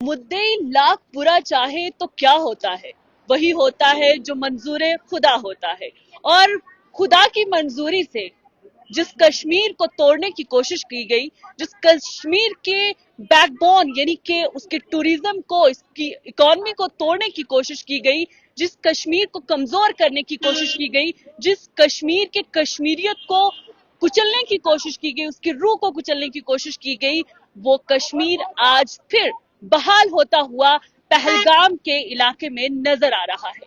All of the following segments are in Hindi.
मुद्दई लाख बुरा चाहे तो क्या होता है, वही होता है जो मंजूर खुदा होता है। और खुदा की मंजूरी से जिस कश्मीर को तोड़ने की कोशिश की गई, जिस कश्मीर के बैकबोन यानी कि उसके टूरिज्म को, इसकी इकोनॉमी को तोड़ने की कोशिश की गई, जिस कश्मीर को कमजोर करने की कोशिश की गई, जिस कश्मीर के कश्मीरियत को कुचलने की कोशिश की गई, उसकी रूह को कुचलने की कोशिश की गई, वो कश्मीर आज फिर बहाल होता हुआ पहलगाम के इलाके में नजर आ रहा है।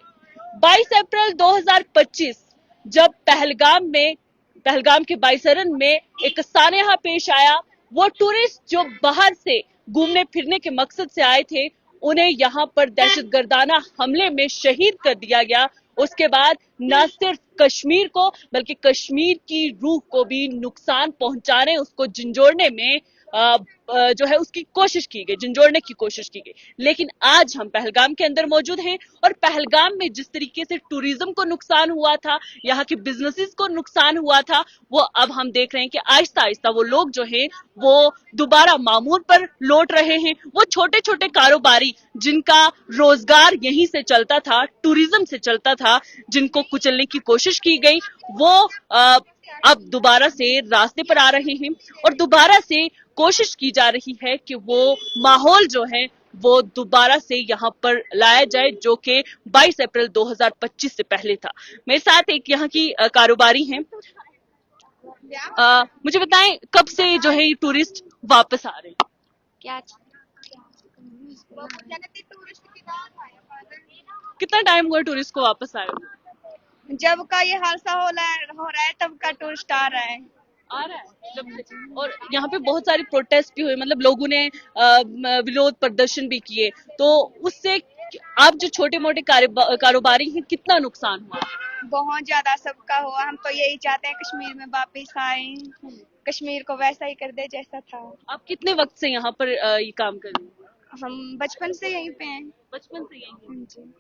22 अप्रैल 2025 जब पहलगाम के बाइसरन में एक सानहा पेश आया, वो टूरिस्ट जो बाहर से घूमने फिरने के मकसद से आए थे, उन्हें यहाँ पर दहशतगर्दाना हमले में शहीद कर दिया गया। उसके बाद न सिर्फ कश्मीर को बल्कि कश्मीर की रूह को भी नुकसान पहुंचाने, उसको झंझोड़ने में जो है उसकी कोशिश की गई, झंझोड़ने की कोशिश की गई। लेकिन आज हम पहलगाम के अंदर मौजूद हैं और पहलगाम में जिस तरीके से टूरिज्म को नुकसान हुआ था, यहाँ के बिजनेसेस को नुकसान हुआ था, वो अब हम देख रहे हैं कि आहिस्ता आहिस्ता वो लोग जो हैं वो दोबारा मामूल पर लौट रहे हैं। वो छोटे छोटे कारोबारी जिनका रोजगार यहीं से चलता था, टूरिज्म से चलता था, जिनको कुचलने की कोशिश की गई, वो अब दोबारा से रास्ते पर आ रहे हैं और दोबारा से कोशिश की जा रही है कि वो माहौल जो है वो दोबारा से यहाँ पर लाया जाए, जो कि 22 अप्रैल 2025 से पहले था। मेरे साथ एक यहाँ की कारोबारी हैं। मुझे बताएं कब से जो है ये टूरिस्ट वापस आ रहे हैं? क्या कितना टाइम हुआ टूरिस्ट को वापस आए हुए? जब का ये हादसा हो रहा है तब का टूरिस्ट आ रहा है। आ रहा है जब से। और यहाँ पे बहुत सारी प्रोटेस्ट भी हुए, मतलब लोगों ने विरोध प्रदर्शन भी किए, तो उससे आप जो छोटे मोटे कारोबारी हैं कितना नुकसान हुआ? बहुत ज्यादा सबका हुआ। हम तो यही चाहते हैं कश्मीर में वापस आए, कश्मीर को वैसा ही कर दे जैसा था। आप कितने वक्त से यहाँ पर ये काम कर रहे हैं? हम बचपन से यहीं पे हैं। बचपन से यहीं हैं। जी।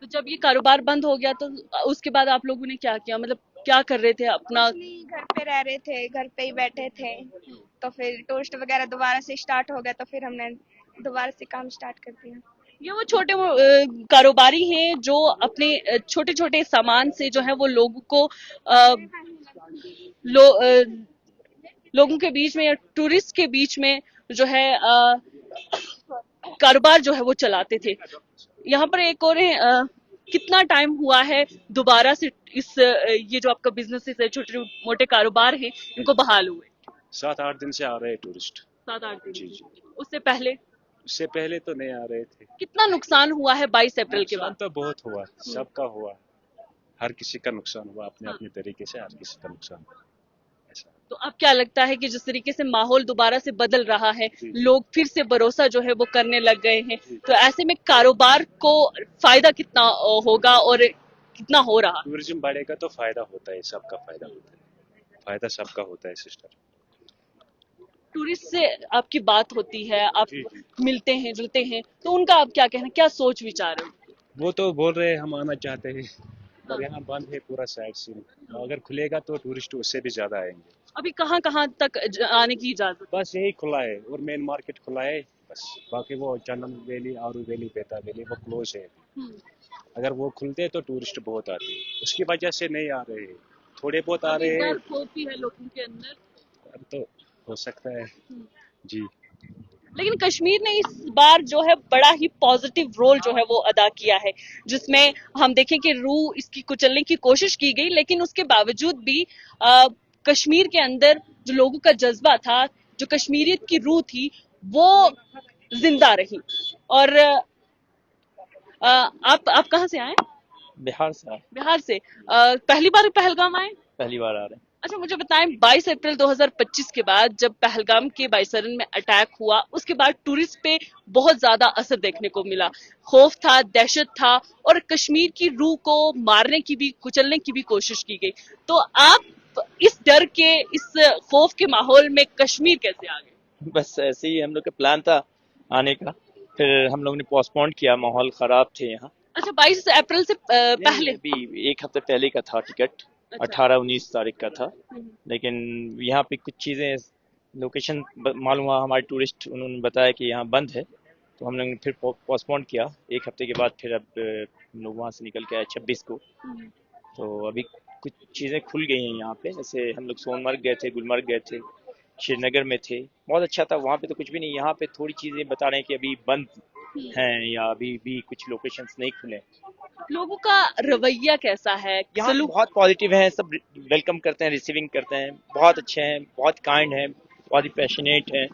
तो जब ये कारोबार बंद हो गया तो उसके बाद आप लोगों ने क्या किया, मतलब क्या कर रहे थे अपना? कुछ नहीं, घर पे रह रहे थे, घर पे ही बैठे थे। तो फिर टूरिस्ट वगैरह दोबारा से स्टार्ट हो गया तो फिर हमने दोबारा से काम स्टार्ट कर दिया। ये वो छोटे कारोबारी हैं जो अपने छोटे छोटे सामान से जो है वो लोगों को लो, लोगों के बीच में या टूरिस्ट के बीच में जो है कारोबार जो है वो चलाते थे। यहाँ पर एक और है, कितना टाइम हुआ है दोबारा से इस ये जो आपका बिजनेस है, छोटे मोटे कारोबार हैं, इनको बहाल हुए? 7-8 दिन से आ रहे हैं टूरिस्ट। 7-8 दिन। जी जी। उससे पहले तो नहीं आ रहे थे। कितना नुकसान हुआ है 22 अप्रैल के बाद? तो बहुत हुआ, सबका हुआ, हर किसी का नुकसान हुआ, अपने अपने तरीके से हर किसी का नुकसान हुआ। तो अब क्या लगता है कि जिस तरीके से माहौल दोबारा से बदल रहा है, लोग फिर से भरोसा जो है वो करने लग गए हैं, तो ऐसे में कारोबार को फायदा कितना होगा और कितना हो रहा? टूरिज्म बढ़ेगा तो फायदा होता है, सबका फायदा होता है, फायदा सबका होता है सिस्टर। टूरिस्ट से आपकी बात होती है, आप मिलते हैं जुलते हैं, तो उनका आप क्या कहना, क्या सोच विचार है? वो तो बोल रहे हैं हम आना चाहते हैं, पर यहाँ बंद है पूरा साइड सीन। अगर खुलेगा तो टूरिस्ट उससे भी ज्यादा आएंगे। अभी कहाँ कहाँ तक आने की इजाजत? बस यही खुला है और मेन मार्केट खुला है बस, बाकी वो चंदन वैली, आरू वैली, बेता वैली वो क्लोज है। अगर वो खुलते तो टूरिस्ट बहुत आते, उसकी वजह से नहीं आ रहे, थोड़े बहुत आ रहे हैं। है लोगों के अंदर, तो हो सकता है जी। लेकिन कश्मीर ने इस बार जो है बड़ा ही पॉजिटिव रोल जो है वो अदा किया है, जिसमें हम देखें कि रूह इसकी कुचलने की कोशिश की गई, लेकिन उसके बावजूद भी कश्मीर के अंदर जो लोगों का जज्बा था, जो कश्मीरियत की रूह थी, वो जिंदा रही। और आप कहाँ से आए? बिहार से आए। बिहार से। पहली बार पहलगाम आए? पहली बार आ रहे हैं। अच्छा, मुझे बताएं 22 अप्रैल 2025 के बाद जब पहलगाम के बाइसरन में अटैक हुआ, उसके बाद टूरिस्ट पे बहुत ज्यादा असर देखने को मिला, खौफ था, दहशत था और कश्मीर की रूह को मारने की भी, कुचलने की भी कोशिश की गई। तो आप इस डर के, इस खौफ के माहौल में कश्मीर कैसे आ गए? बस ऐसे ही हम लोग का प्लान था आने का, फिर हम लोग ने पोस्टपोन किया, माहौल खराब थे यहाँ। अच्छा, 22 अप्रैल से पहले? अभी एक हफ्ते पहले का था टिकट। अच्छा। 18-19 तारीख का था, लेकिन यहाँ पे कुछ चीजें, लोकेशन मालूम हुआ, हमारे टूरिस्ट उन्होंने बताया कि यहाँ बंद है, तो हम लोग ने फिर पोस्टपोन किया 1 हफ्ते के बाद। फिर अब हम लोग वहाँ से निकल के आए 26 को। तो अभी कुछ चीज़ें खुल गई हैं यहाँ पे, जैसे हम लोग सोनमर्ग गए थे, गुलमर्ग गए थे, श्रीनगर में थे, बहुत अच्छा था। वहाँ पे तो कुछ भी नहीं, यहाँ पे थोड़ी चीज़ें बता रहे हैं कि अभी बंद हैं या अभी भी कुछ लोकेशंस नहीं खुले। लोगों का रवैया कैसा है, यहाँ सलूक? बहुत पॉजिटिव हैं, सब वेलकम करते हैं, रिसीविंग करते हैं, बहुत अच्छे हैं, बहुत काइंड हैं, बहुत ही पैशनेट हैं,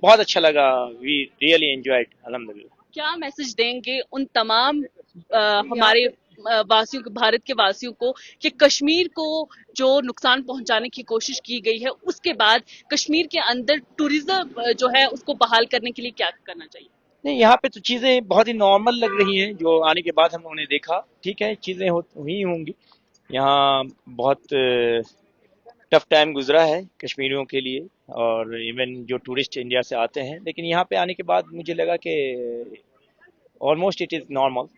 बहुत अच्छा लगा। वी रियली एंजॉयड, अल्हम्दुलिल्लाह। क्या मैसेज देंगे उन तमाम हमारे वासियों को, भारत के वासियों को, कि कश्मीर को जो नुकसान पहुंचाने की कोशिश की गई है, उसके बाद कश्मीर के अंदर टूरिज्म जो है उसको बहाल करने के लिए क्या करना चाहिए? नहीं, यहाँ पे तो चीज़ें बहुत ही नॉर्मल लग रही हैं, जो आने के बाद हम लोगों ने देखा। ठीक है, चीज़ें हुई होंगी। यहाँ बहुत टफ टाइम गुजरा है कश्मीरियों के लिए, और इवन जो टूरिस्ट इंडिया से आते हैं, लेकिन यहाँ पे आने के बाद मुझे लगा कि ऑलमोस्ट इट इज़ नॉर्मल।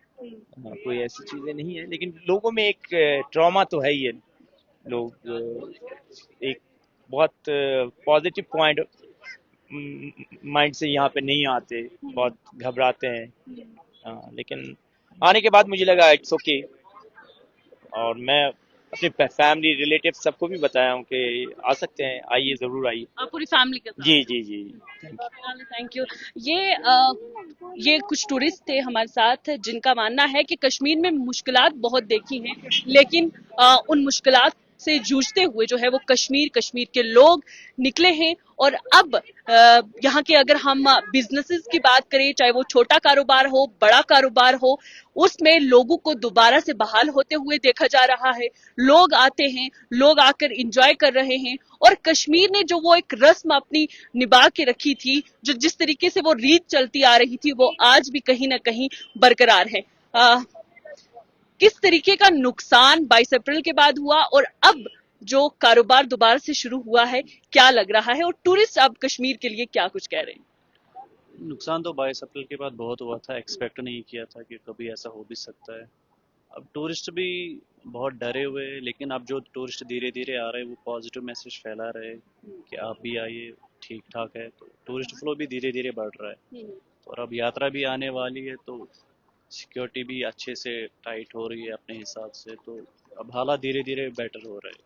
कोई ऐसी चीज़ें नहीं है, लेकिन लोगों में एक ट्रॉमा तो है ही है। लोग एक बहुत पॉजिटिव पॉइंट माइंड से यहाँ पे नहीं आते, बहुत घबराते हैं। लेकिन आने के बाद मुझे लगा इट्स ओके। और मैं अपने फैमिली रिलेटिव सबको भी बताया हूँ कि आ सकते हैं, आइए, ज़रूर आइए। आप पूरी फैमिली के साथ? जी जी जी। Thank you. ये कुछ टूरिस्ट थे हमारे साथ जिनका मानना है कि कश्मीर में मुश्किलात बहुत देखी हैं, लेकिन उन मुश्किलात से जूझते हुए जो है वो कश्मीर के लोग निकले हैं। और अब यहाँ के अगर हम बिजनेसेस की बात करें, चाहे वो छोटा कारोबार हो, बड़ा कारोबार हो, उसमें लोगों को दोबारा से बहाल होते हुए देखा जा रहा है। लोग आते हैं, लोग आकर एंजॉय कर रहे हैं, और कश्मीर ने जो वो एक रस्म अपनी निभा के रखी थी, जो जिस तरीके से वो रीत चलती आ रही थी, वो आज भी कहीं ना कहीं बरकरार है। किस तरीके का नुकसान 22 अप्रैल के बाद हुआ, और अब जो कारोबार दोबारा से शुरू हुआ है, क्या लग रहा है, और टूरिस्ट अब कश्मीर के लिए क्या कुछ कह रहे हैं? नुकसान तो 22 अप्रैल के बाद बहुत हुआ था, एक्सपेक्ट नहीं किया था कि कभी ऐसा हो भी सकता है। अब टूरिस्ट भी बहुत डरे हुए हैं, लेकिन अब जो टूरिस्ट धीरे धीरे आ रहे हैं वो पॉजिटिव मैसेज फैला रहे हैं कि आप भी आइए, ठीक ठाक है। तो टूरिस्ट फ्लो भी धीरे धीरे बढ़ रहा है, और अब यात्रा भी आने वाली है, तो सिक्योरिटी भी अच्छे से टाइट हो रही है अपने हिसाब से। तो अब हालात धीरे धीरे बेटर हो रहे हैं।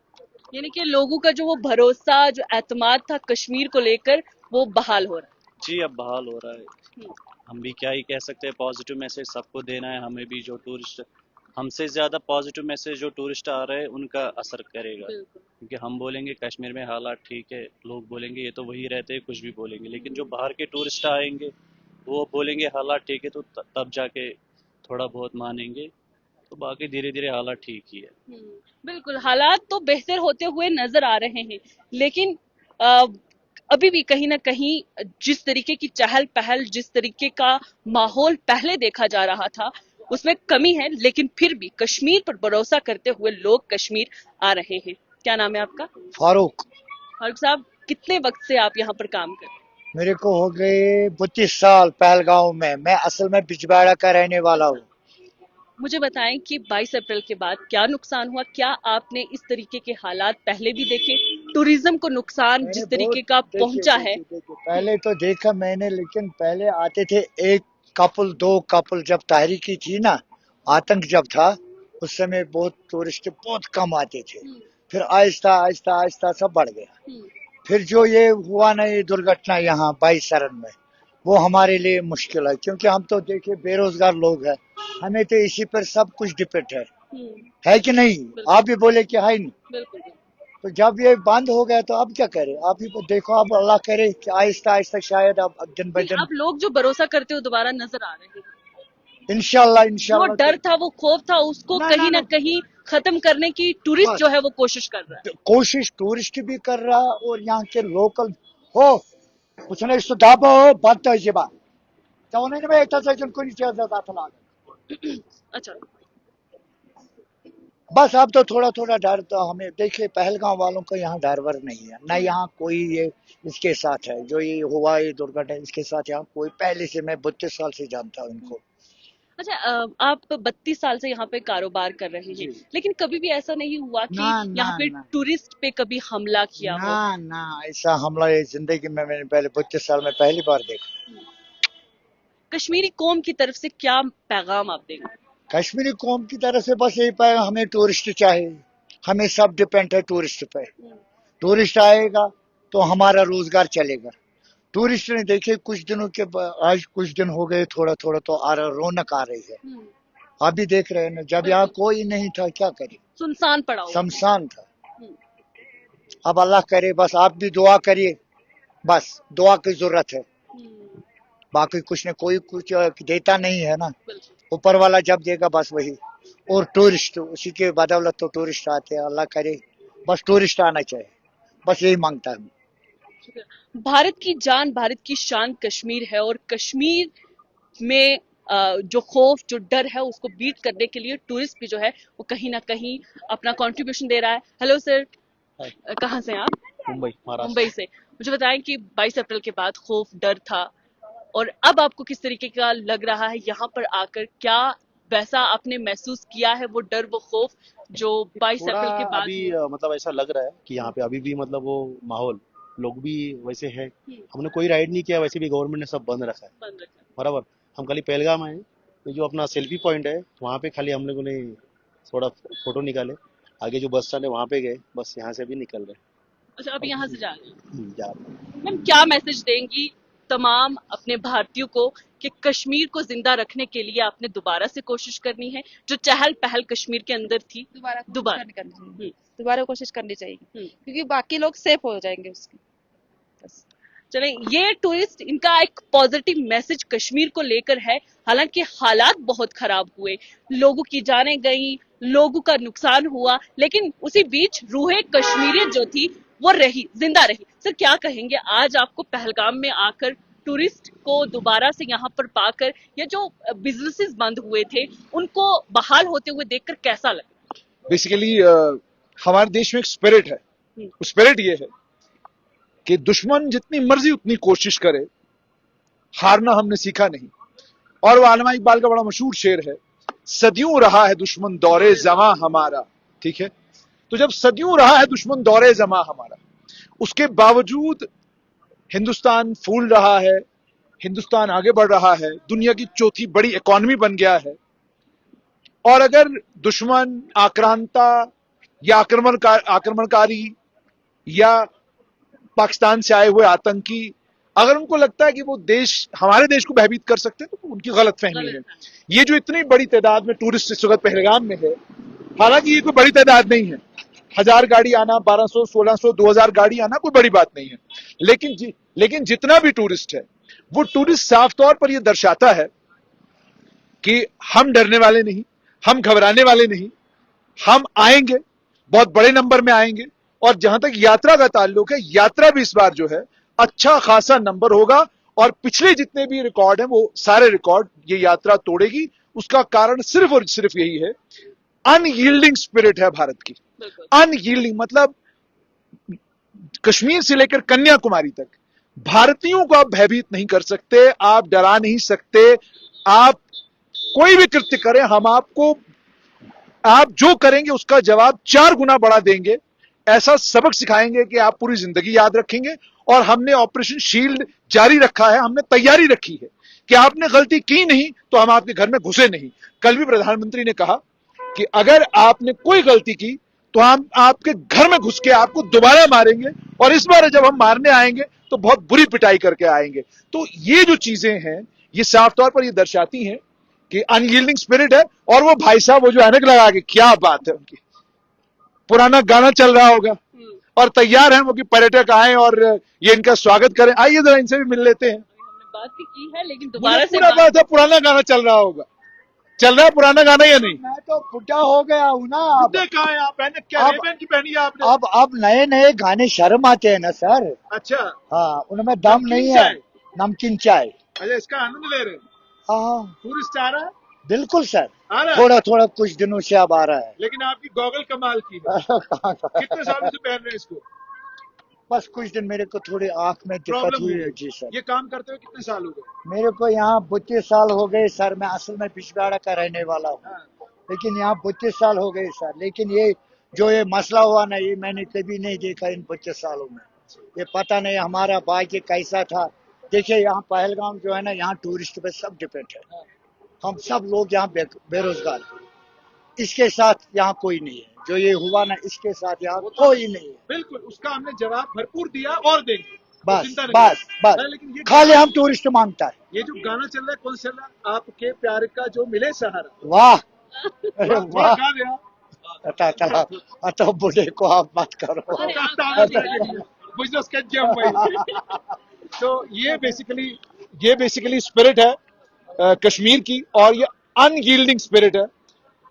यानी कि लोगों का जो वो भरोसा, जो एतमाद था कश्मीर को लेकर, वो बहाल हो रहा है। जी, अब बहाल हो रहा है। हम भी क्या ही कह सकते हैं, पॉजिटिव मैसेज सबको देना है। हमें भी जो टूरिस्ट, हमसे ज़्यादा पॉजिटिव मैसेज जो टूरिस्ट आ रहे हैं उनका असर करेगा, क्योंकि हम बोलेंगे कश्मीर में हालात ठीक है, लोग बोलेंगे ये तो वही रहते हैं, कुछ भी बोलेंगे। लेकिन जो बाहर के टूरिस्ट आएंगे वो बोलेंगे हालात ठीक है, तो तब जाके थोड़ा बहुत मानेंगे। तो बाकी धीरे धीरे हालात ठीक ही है। बिल्कुल, हालात तो बेहतर होते हुए नजर आ रहे हैं, लेकिन अ, अभी भी कहीं ना कहीं जिस तरीके की चहल पहल, जिस तरीके का माहौल पहले देखा जा रहा था, उसमें कमी है। लेकिन फिर भी कश्मीर पर भरोसा करते हुए लोग कश्मीर आ रहे हैं। क्या नाम है आपका? फारूक। फारूक साहब, कितने वक्त से आप यहाँ पर काम कर रहे हैं? मेरे को हो गए 32 साल पहलगांव में। मैं असल में बिजबाड़ा का रहने वाला हूँ। मुझे बताएं कि 22 अप्रैल के बाद क्या नुकसान हुआ? क्या आपने इस तरीके के हालात पहले भी देखे? टूरिज्म को नुकसान मैंने जिस बहुत तरीके का पहुंचा है। पहले तो देखा मैंने, लेकिन पहले आते थे एक कपल, दो कपल। जब तहरीकी थी ना, आतंक जब था, उस समय बहुत टूरिस्ट बहुत कम आते थे। फिर आहिस्ता आहिस्ता आहिस्ता सब बढ़ गया। फिर जो ये हुआ ना, ये दुर्घटना यहाँ 22 सरन में, वो हमारे लिए मुश्किल है, क्योंकि हम तो देखिए बेरोजगार लोग हैं। हमें तो इसी पर सब कुछ डिपेंड है कि नहीं? आप भी बोले कि है नहीं। बिल्कुल। तो जब ये बंद हो गया तो अब क्या करें? आप ही देखो, अब अल्लाह करे कि आहिस्ता आहिस्ता शायद अब दिन ब दिन अब लोग जो भरोसा करते हो दोबारा नजर आ रहे हैं। इंशाल्लाह वो इंशाल्लाह। डर था, वो खौफ था, उसको कहीं ना कहीं खत्म करने की टूरिस्ट जो है वो कोशिश कर रहा है। कोशिश टूरिस्ट भी कर रहा, और यहाँ के लोकल हो कुछ नहीं तो दाबो बात तो ऐसी बात तो उन्होंने में एक सेकंड को नहीं जाता था। अच्छा, बस अब तो थोड़ा थोड़ा डर तो हमें, देखिए पहलगांव वालों को यहाँ डर वर नहीं है ना। यहाँ कोई ये इसके साथ है, जो ये हुआ ये दुर्घटना, इसके साथ यहाँ कोई पहले से, मैं 32 साल से जानता हूँ इनको। अच्छा, आप 32 साल से यहाँ पे कारोबार कर रहे हैं, लेकिन कभी भी ऐसा नहीं हुआ कि यहाँ पे टूरिस्ट पे कभी हमला किया हो? ना ऐसा हमला ये जिंदगी में मैंने पहले 32 साल में पहली बार देखा। कश्मीरी कौम की तरफ से क्या पैगाम आप देंगे? कश्मीरी कौम की तरफ से बस यही पाएगा, हमें टूरिस्ट चाहिए, हमें सब डिपेंड है टूरिस्ट पे। टूरिस्ट आएगा तो हमारा रोजगार चलेगा। टूरिस्ट ने देखे कुछ दिनों के आज कुछ दिन हो गए, थोड़ा थोड़ा तो रौनक आ रही है। आप भी देख रहे हैं ना, जब यहाँ कोई नहीं था क्या करे, सुनसान पड़ा हुआ। शमशान था। अब अल्लाह करे, बस आप भी दुआ करिए, बस दुआ की जरूरत है, बाकी कुछ ने कोई कुछ देता नहीं है ना, ऊपर वाला जब देगा बस वही। और टूरिस्ट, उसी के बदौलत तो टूरिस्ट आते हैं। अल्लाह करे बस टूरिस्ट आना चाहिए, बस यही मांगता है। भारत की जान, भारत की शान कश्मीर है, और कश्मीर में जो खौफ, जो डर है, उसको बीट करने के लिए टूरिस्ट भी जो है वो कहीं ना कहीं अपना कंट्रीब्यूशन दे रहा है। हेलो सर, कहाँ से हैं आप? मुंबई, महाराष्ट्र। मुंबई से। मुझे बताएं कि 22 अप्रैल के बाद खौफ, डर था, और अब आपको किस तरीके का लग रहा है यहाँ पर आकर? क्या वैसा आपने महसूस किया है, वो डर, वो खौफ जो 22 थोड़ा अप्रैल के बाद? अभी मतलब ऐसा लग रहा है कि यहाँ पे अभी भी मतलब वो माहौल, लोग भी वैसे है। हमने कोई राइड नहीं किया, वैसे भी गवर्नमेंट ने सब बंद रखा है, बंद रखा है। बराबर। हम खाली पहलगाम आए, तो जो अपना सेल्फी पॉइंट है वहाँ पे खाली हम लोगों ने थोड़ा फोटो निकाले, आगे जो बस स्टैंड है वहाँ पे गए, बस यहाँ से भी निकल रहे। अच्छा, अब यहाँ से जा रहे हैं। जा रहे। मैम, क्या मैसेज देंगी तमाम अपने भारतीयों को कि कश्मीर को जिंदा रखने के लिए आपने दोबारा से कोशिश करनी है? जो चहल पहल कश्मीर के अंदर थी, दोबारा कोशिश करनी चाहिए, क्योंकि बाकी लोग सेफ हो जाएंगे उसकी। बस चलें, ये टूरिस्ट, इनका एक पॉजिटिव मैसेज कश्मीर को लेकर है। हालांकि हालात बहुत खराब हुए, लोगों की जानें गई, लोगों का नुकसान हुआ, लेकिन उसी बीच रूहे कश्मीरियत जो थी वो रही, जिंदा रही। सर, क्या कहेंगे आज आपको पहलगाम में आकर, टूरिस्ट को दोबारा से यहाँ पर पाकर, या जो बिजनेसेस बंद हुए थे उनको बहाल होते हुए देखकर कैसा लगा? बेसिकली हमारे देश में एक स्पिरिट है, स्पिरिट ये है कि दुश्मन जितनी मर्जी उतनी कोशिश करे, हारना हमने सीखा नहीं। और वो अल्लामा इकबाल का बड़ा मशहूर शेर है, सदियों रहा है दुश्मन दौरे जमा हमारा। ठीक है, तो जब सदियों रहा है दुश्मन दौरे जमा हमारा, उसके बावजूद हिंदुस्तान फूल रहा है, हिंदुस्तान आगे बढ़ रहा है, दुनिया की चौथी बड़ी इकोनॉमी बन गया है। और अगर दुश्मन, आक्रांता या आक्रमणकारी या पाकिस्तान से आए हुए आतंकी, अगर उनको लगता है कि वो देश, हमारे देश को भयभीत कर सकते हैं, तो उनकी गलतफहमी है। ये जो इतनी बड़ी तादाद में टूरिस्ट इस वक्त पहलगाम में है, हालांकि ये कोई बड़ी तादाद नहीं है, 1000 गाड़ी आना, 1200, 1600, 2000 गाड़ी आना कोई बड़ी बात नहीं है। लेकिन जितना भी टूरिस्ट है, वो टूरिस्ट साफ तौर पर यह दर्शाता है कि हम डरने वाले नहीं, हम घबराने वाले नहीं, हम आएंगे, बहुत बड़े नंबर में आएंगे। और जहां तक यात्रा का ताल्लुक है, यात्रा भी इस बार जो है अच्छा खासा नंबर होगा, और पिछले जितने भी रिकॉर्ड हैं वो सारे रिकॉर्ड ये यात्रा तोड़ेगी। उसका कारण सिर्फ और सिर्फ यही है, अनयील्डिंग स्पिरिट है भारत की। अनयील्डिंग मतलब कश्मीर से लेकर कन्याकुमारी तक भारतीयों को आप भयभीत नहीं कर सकते, आप डरा नहीं सकते। आप कोई भी कृत्य करें, हम आपको, आप जो करेंगे उसका जवाब 4 गुना बढ़ा देंगे। ऐसा सबक सिखाएंगे कि आप पूरी जिंदगी याद रखेंगे। और हमने ऑपरेशन शील्ड जारी रखा है, हमने तैयारी रखी है कि आपने गलती की नहीं तो हम आपके घर में घुसे नहीं। कल भी प्रधानमंत्री ने कहा कि अगर आपने कोई गलती की तो हम आपके घर में घुस के आपको दोबारा मारेंगे, और इस बार जब हम मारने आएंगे तो बहुत बुरी पिटाई करके आएंगे। तो ये जो चीजें हैं, ये साफ तौर पर ये दर्शाती हैं कि अनयील्डिंग स्पिरिट है। और वो भाई साहब, वो जो ऐनक लगा के, क्या बात है उनकी, पुराना गाना चल रहा होगा और तैयार हैं वो कि पर्यटक आए और ये इनका स्वागत करें। आइए जरा इनसे भी मिल लेते हैं। हमने बात भी की है, लेकिन दोबारा से पूरा बात है, पुराना गाना चल रहा होगा, चल रहा है पुराना गाना या नहीं? मैं तो बुढ़ा हो गया हूँ ना। बुड्ढे कहाँ हैं आप? पहने क्या रेबन की पहनी है आपने? अब नए नए गाने शर्म आते हैं ना सर। अच्छा, हाँ, उनमें दम नहीं है। नमकीन चाय। अच्छा, इसका आनंद ले रहे हैं? हाँ टूरिस्ट आ रहा है? बिल्कुल सर, आ रहा है? थोड़ा थोड़ा कुछ दिनों से अब आ रहा है। लेकिन आपकी गॉगल कमाल की है। कितने सालों से पहन रहे हैं इसको? बस कुछ दिन मेरे को थोड़ी आंख में दिक्कत प्रॉब्लम हुई हुई है है। जी सर। ये काम करते हुए कितने साल हो गए? मेरे को यहाँ 32 साल हो गए सर। मैं असल में बिजगाड़ा का रहने वाला हूँ, लेकिन यहाँ 32 साल हो गए सर। लेकिन ये जो ये मसला हुआ ना, ये मैंने कभी नहीं देखा इन 32 सालों में। ये पता नहीं हमारा भाग्य कैसा था देखिए यहाँ पहलगाम जो है ना, यहाँ टूरिस्ट पे सब डिपेंड है। हम सब लोग यहाँ बेरोजगार हैं। इसके साथ यहाँ कोई नहीं है। जो ये हुआ ना, इसके साथ यहाँ कोई नहीं है। बिल्कुल, उसका हमने जवाब भरपूर दिया और देंगे। बस चिंता नहीं बस करें। बस लेकिन ये खाली हम टूरिस्ट मांगता है। ये जो गाना चल रहा है कौन सा चल रहा है? आपके प्यार का जो मिले सहारा। वाह, अरे थोड़ा वाह। गा दे आप। तो बुढ़े को आप बात करो। बिजनेस के जम भाई। तो ये बेसिकली स्पिरिट है कश्मीर की, और ये अनयील्डिंग स्पिरिट है,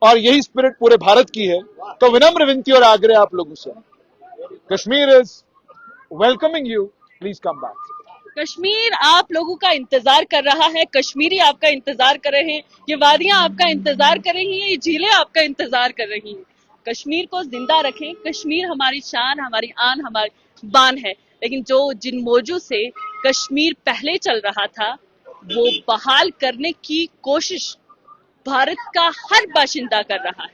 और यही स्पिरिट पूरे भारत की है। तो विनम्र विनती और आग्रह आप लोगों से, Kashmir is welcoming you, please come back. Kashmir आप लोगों का इंतजार कर रहा है, कश्मीरी आपका इंतजार कर रहे हैं, ये वादियां आपका इंतजार कर रही हैं, ये झीलें आपका इंतजार कर रही हैं। कश्मीर को जिंदा रखें। कश्मीर हमारी शान, हमारी आन, हमारी बान है। लेकिन जिन मौजों से कश्मीर पहले चल रहा था, वो बहाल करने की कोशिश भारत का हर बाशिंदा कर रहा है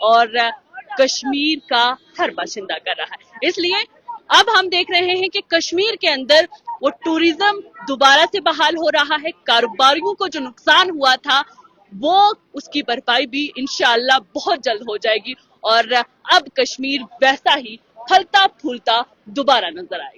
और कश्मीर का हर बाशिंदा कर रहा है। इसलिए अब हम देख रहे हैं कि कश्मीर के अंदर वो टूरिज्म दोबारा से बहाल हो रहा है। कारोबारियों को जो नुकसान हुआ था, वो उसकी भरपाई भी इंशाअल्लाह बहुत जल्द हो जाएगी और अब कश्मीर वैसा ही फलता फूलता दोबारा नजर आएगा।